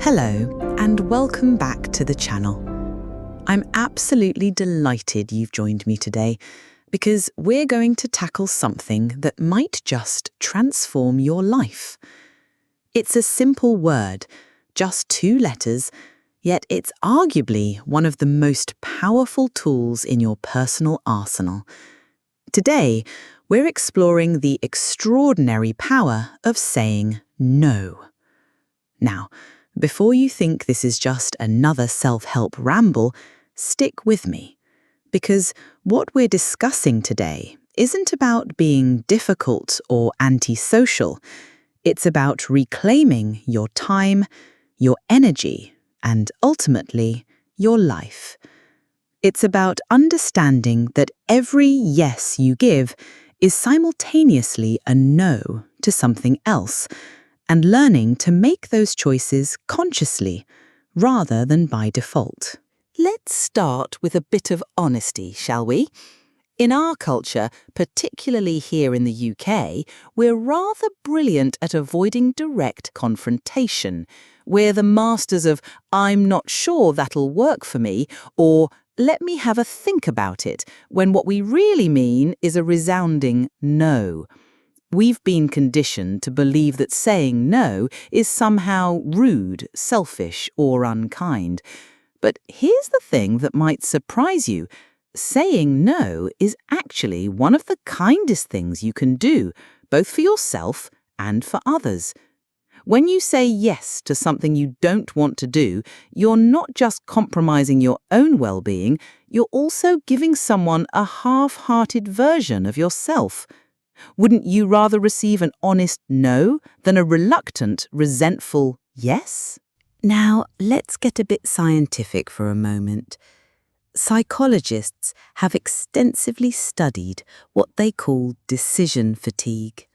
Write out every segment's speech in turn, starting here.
Hello, and welcome back to the channel. I'm absolutely delighted you've joined me today because we're going to tackle something that might just transform your life. It's a simple word, just 2 letters, yet it's arguably one of the most powerful tools in your personal arsenal. Today, we're exploring the extraordinary power of saying no. Now, before you think this is just another self-help ramble, stick with me. Because what we're discussing today isn't about being difficult or antisocial. It's about reclaiming your time, your energy, and ultimately, your life. It's about understanding that every yes you give is simultaneously a no to something else, and learning to make those choices consciously rather than by default. Let's start with a bit of honesty, shall we? In our culture, particularly here in the UK, we're rather brilliant at avoiding direct confrontation. We're the masters of, "I'm not sure that'll work for me," or "let me have a think about it," when what we really mean is a resounding no. We've been conditioned to believe that saying no is somehow rude, selfish, or unkind. But here's the thing that might surprise you. Saying no is actually one of the kindest things you can do, both for yourself and for others. When you say yes to something you don't want to do, you're not just compromising your own well-being, you're also giving someone a half-hearted version of yourself. Wouldn't you rather receive an honest no than a reluctant, resentful yes? Now, let's get a bit scientific for a moment. Psychologists have extensively studied what they call decision fatigue.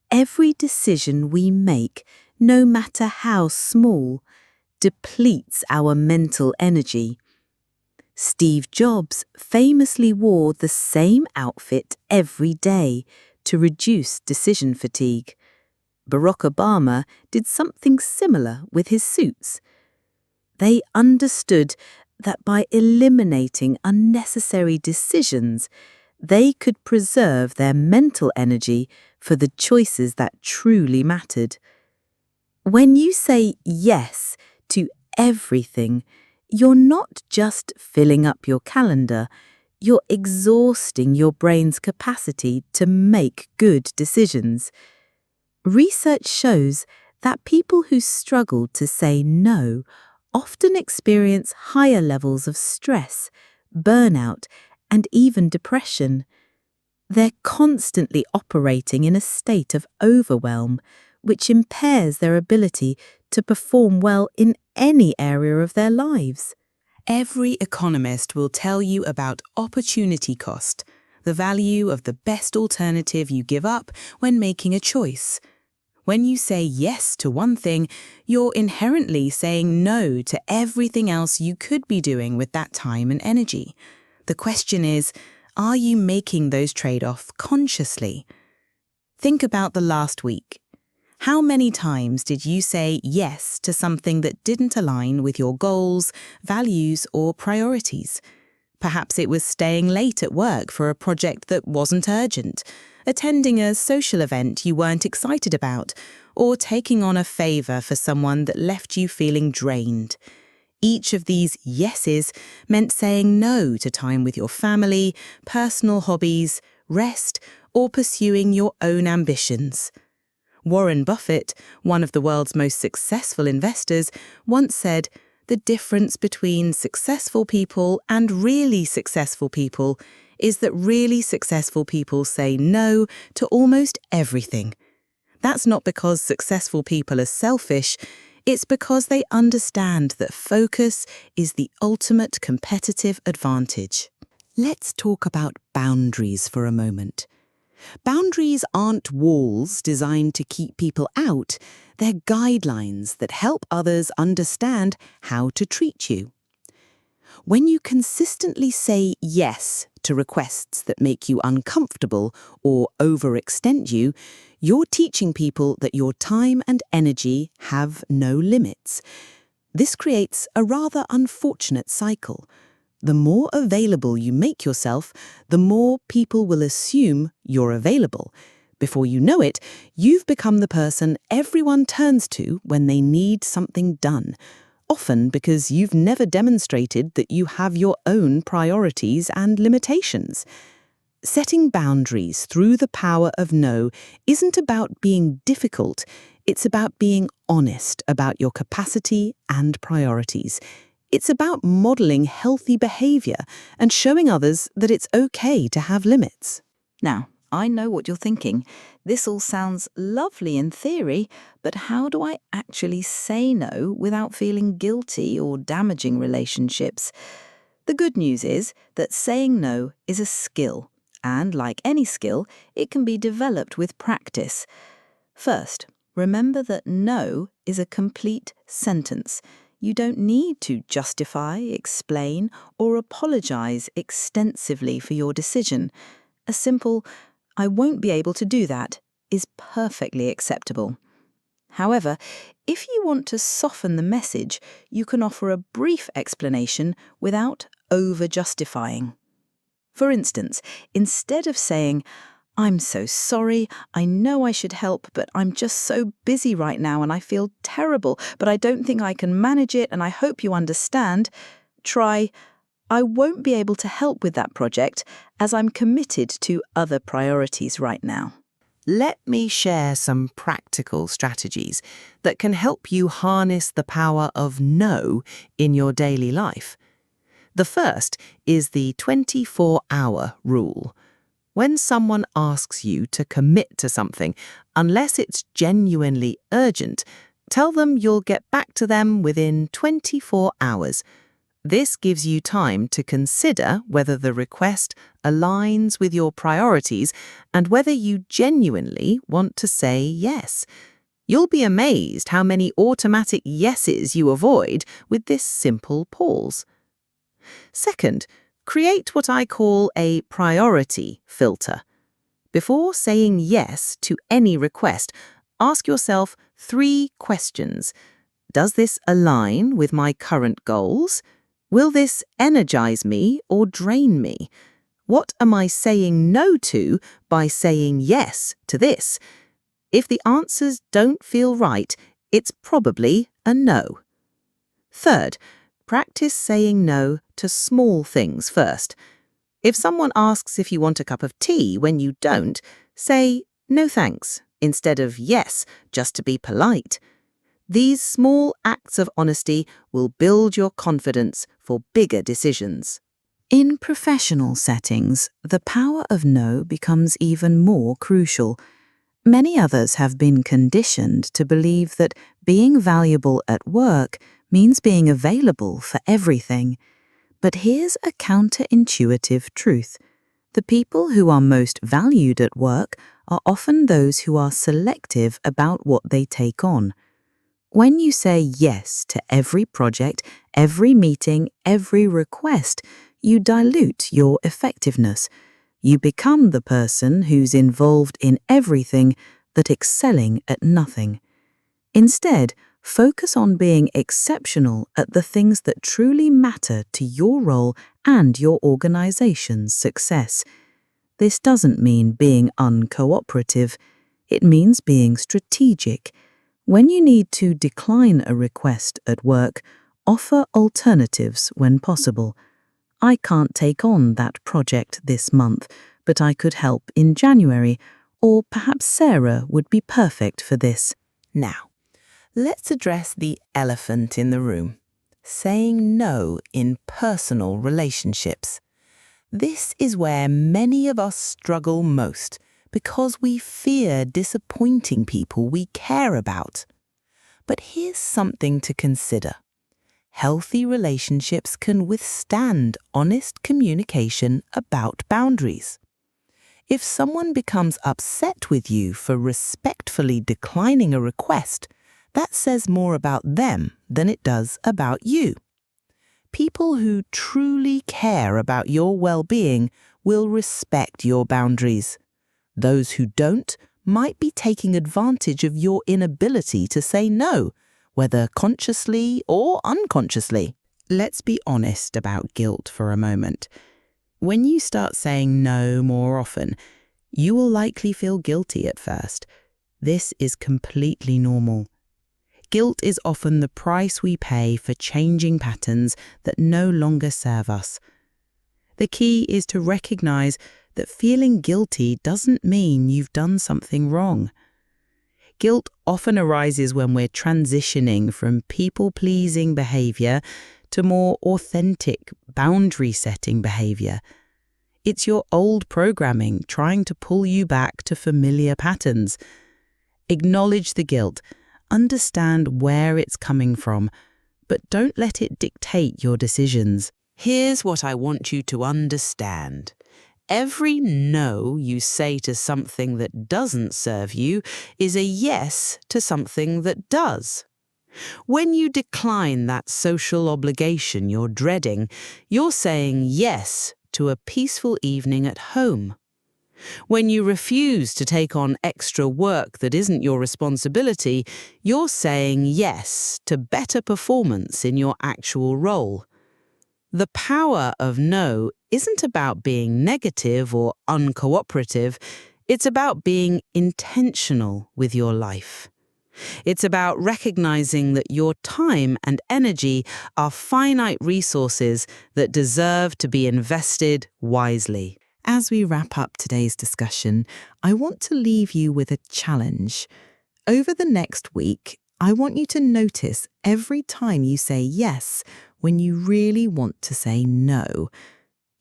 Every decision we make, no matter how small, depletes our mental energy. Steve Jobs famously wore the same outfit every day to reduce decision fatigue. Barack Obama did something similar with his suits. They understood that by eliminating unnecessary decisions, they could preserve their mental energy for the choices that truly mattered. When you say yes to everything, you're not just filling up your calendar, you're exhausting your brain's capacity to make good decisions. Research shows that people who struggle to say no often experience higher levels of stress, burnout, and even depression. They're constantly operating in a state of overwhelm, which impairs their ability to perform well in any area of their lives. Every economist will tell you about opportunity cost, the value of the best alternative you give up when making a choice. When you say yes to one thing, you're inherently saying no to everything else you could be doing with that time and energy. The question is, are you making those trade-offs consciously? Think about the last week. How many times did you say yes to something that didn't align with your goals, values, or priorities? Perhaps it was staying late at work for a project that wasn't urgent, attending a social event you weren't excited about, or taking on a favor for someone that left you feeling drained. Each of these yeses meant saying no to time with your family, personal hobbies, rest, or pursuing your own ambitions. Warren Buffett, one of the world's most successful investors, once said, "The difference between successful people and really successful people is that really successful people say no to almost everything." That's not because successful people are selfish, it's because they understand that focus is the ultimate competitive advantage. Let's talk about boundaries for a moment. Boundaries aren't walls designed to keep people out, they're guidelines that help others understand how to treat you. When you consistently say yes to requests that make you uncomfortable or overextend you, You're teaching people that your time and energy have no limits. This creates a rather unfortunate cycle. The more available you make yourself, the more people will assume you're available. Before you know it, you've become the person everyone turns to when they need something done, often because you've never demonstrated that you have your own priorities and limitations. Setting boundaries through the power of no isn't about being difficult, it's about being honest about your capacity and priorities. It's about modeling healthy behavior and showing others that it's okay to have limits. Now, I know what you're thinking. This all sounds lovely in theory, but how do I actually say no without feeling guilty or damaging relationships? The good news is that saying no is a skill, and like any skill, it can be developed with practice. First, remember that no is a complete sentence. You don't need to justify, explain, or apologize extensively for your decision. A simple, "I won't be able to do that," is perfectly acceptable. However, if you want to soften the message, you can offer a brief explanation without over-justifying. For instance, instead of saying, "I'm so sorry, I know I should help, but I'm just so busy right now and I feel terrible, but I don't think I can manage it and I hope you understand," try, "I won't be able to help with that project as I'm committed to other priorities right now." Let me share some practical strategies that can help you harness the power of no in your daily life. The first is the 24-hour rule. When someone asks you to commit to something, unless it's genuinely urgent, tell them you'll get back to them within 24 hours. This gives you time to consider whether the request aligns with your priorities and whether you genuinely want to say yes. You'll be amazed how many automatic yeses you avoid with this simple pause. Second, create what I call a priority filter. Before saying yes to any request, ask yourself 3 questions. Does this align with my current goals? Will this energize me or drain me? What am I saying no to by saying yes to this? If the answers don't feel right, it's probably a no. Third, practice saying no to small things first. If someone asks if you want a cup of tea when you don't, say no thanks instead of yes, just to be polite. These small acts of honesty will build your confidence for bigger decisions. In professional settings, the power of no becomes even more crucial. Many others have been conditioned to believe that being valuable at work means being available for everything. But here's a counterintuitive truth. The people who are most valued at work are often those who are selective about what they take on. When you say yes to every project, every meeting, every request, you dilute your effectiveness. You become the person who's involved in everything but excelling at nothing. Instead, focus on being exceptional at the things that truly matter to your role and your organization's success. This doesn't mean being uncooperative. It means being strategic. When you need to decline a request at work, offer alternatives when possible. "I can't take on that project this month, but I could help in January," or "perhaps Sarah would be perfect for this." Now, let's address the elephant in the room. Saying no in personal relationships. This is where many of us struggle most because we fear disappointing people we care about. But here's something to consider. Healthy relationships can withstand honest communication about boundaries. If someone becomes upset with you for respectfully declining a request, that says more about them than it does about you. People who truly care about your well-being will respect your boundaries. Those who don't might be taking advantage of your inability to say no, whether consciously or unconsciously. Let's be honest about guilt for a moment. When you start saying no more often, you will likely feel guilty at first. This is completely normal. Guilt is often the price we pay for changing patterns that no longer serve us. The key is to recognize that feeling guilty doesn't mean you've done something wrong. Guilt often arises when we're transitioning from people-pleasing behavior to more authentic, boundary-setting behavior. It's your old programming trying to pull you back to familiar patterns. Acknowledge the guilt, understand where it's coming from, but don't let it dictate your decisions. Here's what I want you to understand. Every no you say to something that doesn't serve you is a yes to something that does. When you decline that social obligation you're dreading, you're saying yes to a peaceful evening at home. When you refuse to take on extra work that isn't your responsibility, you're saying yes to better performance in your actual role. The power of no isn't about being negative or uncooperative, it's about being intentional with your life. It's about recognizing that your time and energy are finite resources that deserve to be invested wisely. As we wrap up today's discussion, I want to leave you with a challenge. Over the next week, I want you to notice every time you say yes when you really want to say no.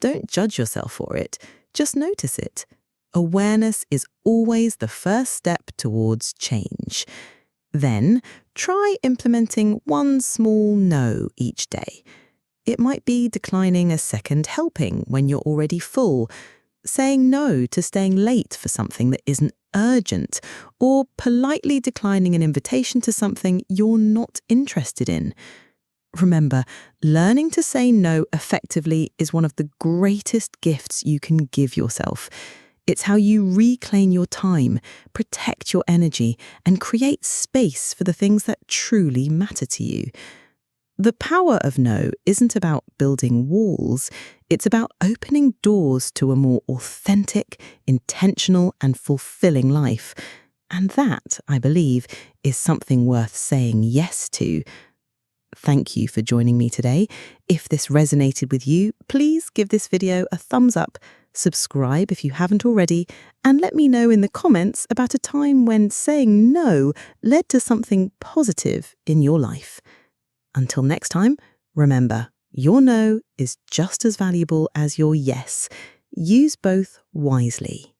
Don't judge yourself for it, just notice it. Awareness is always the first step towards change. Then, try implementing one small no each day. It might be declining a second helping when you're already full, saying no to staying late for something that isn't urgent, or politely declining an invitation to something you're not interested in. Remember, learning to say no effectively is one of the greatest gifts you can give yourself. It's how you reclaim your time, protect your energy, and create space for the things that truly matter to you. The power of no isn't about building walls, it's about opening doors to a more authentic, intentional, and fulfilling life. And that, I believe, is something worth saying yes to. Thank you for joining me today. If this resonated with you, please give this video a thumbs up, subscribe if you haven't already, and let me know in the comments about a time when saying no led to something positive in your life. Until next time, remember, your no is just as valuable as your yes. Use both wisely.